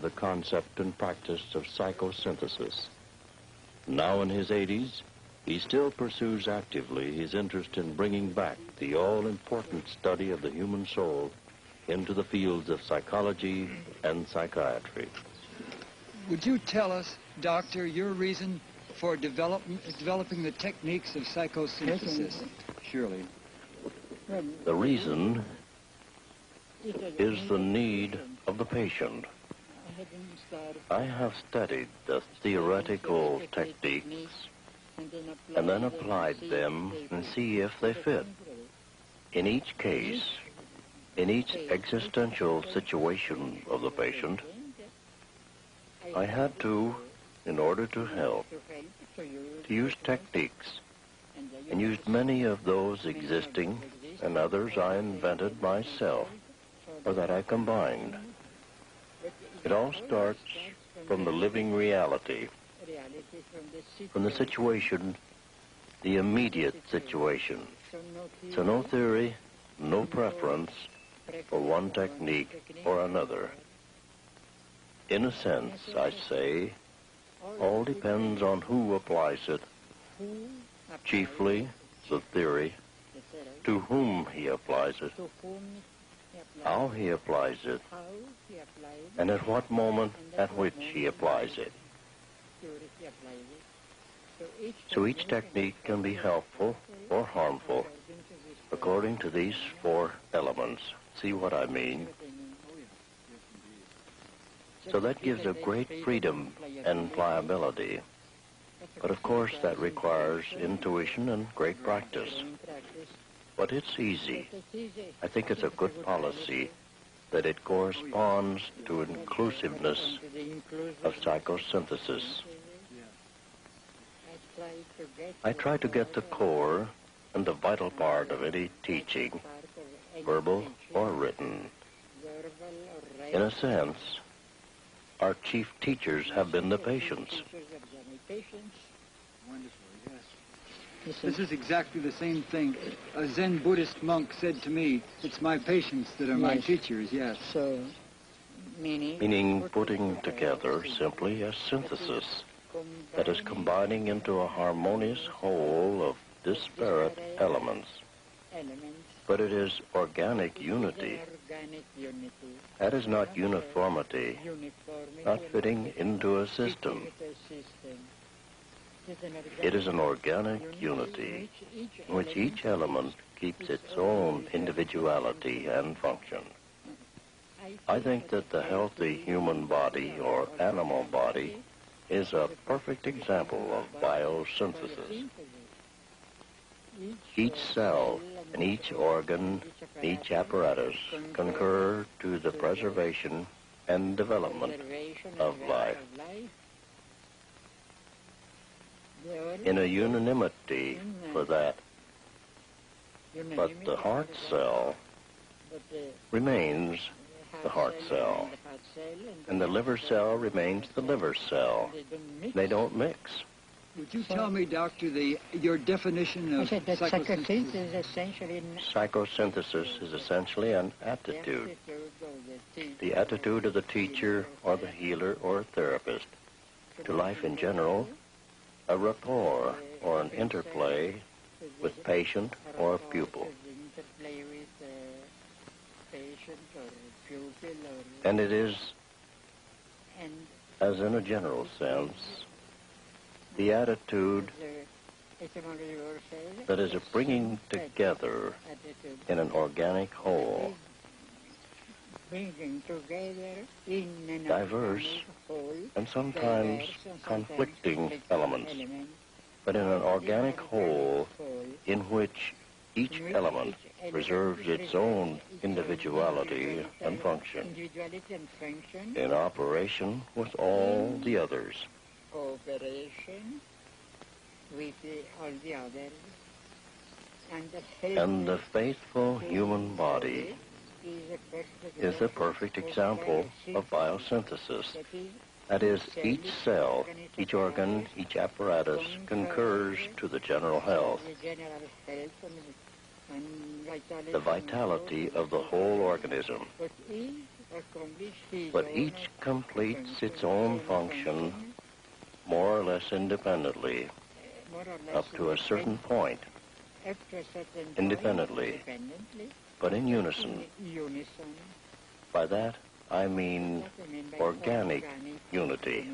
the concept and practice of psychosynthesis. Now in his 80s, he still pursues actively his interest in bringing back the all-important study of the human soul into the fields of psychology and psychiatry. Would you tell us, Doctor, your reason for developing the techniques of psychosynthesis? Surely. The reason is the need of the patient. I have studied the theoretical techniques and then applied them and see if they fit. In each case, in each existential situation of the patient, I had to, in order to help, to use techniques, and used many of those existing and others I invented myself, or that I combined. It all starts from the living reality, from the situation, the immediate situation. So no theory, no preference for one technique or another. In a sense, I say, all depends on who applies it, chiefly the theory, to whom he applies it, how he applies it, and at what moment at which he applies it. So each technique can be helpful or harmful according to these four elements. See what I mean? So that gives a great freedom and pliability. But of course that requires intuition and great practice. But it's easy. I think it's a good policy that it corresponds to inclusiveness of psychosynthesis. I try to get the core and the vital part of any teaching, verbal or written. In a sense, our chief teachers have been the patients. This is exactly the same thing a Zen Buddhist monk said to me. It's my patients that are my teachers, yes. So, Meaning putting together simply a synthesis that is combining into a harmonious whole of disparate elements. But it is organic unity. That is not uniformity, not fitting into a system. It is an organic unity in which each element keeps its own individuality and function. I think that the healthy human body or animal body is a perfect example of biosynthesis. Each cell and each organ, each apparatus concur to the preservation and development of life. In a unanimity for that. But the heart cell remains the heart cell, and the liver cell remains the liver cell. They don't mix. Would you tell me, Doctor, your definition of psychosynthesis? Psychosynthesis is essentially an attitude. The attitude of the teacher or the healer or therapist to life in general, a rapport or an interplay with patient or pupil. And it is, as in a general sense, the attitude that is a bringing together in an organic whole, diverse and sometimes conflicting elements, but in an organic whole in which each element preserves its own individuality and function in operation with all the others. And the faithful human body is a perfect example of biosynthesis. That is, each cell, each organ, each apparatus concurs to the general health, the vitality of the whole organism. but each completes its own function more or less independently, up to a certain point, independently, but in unison. By that, I mean organic unity.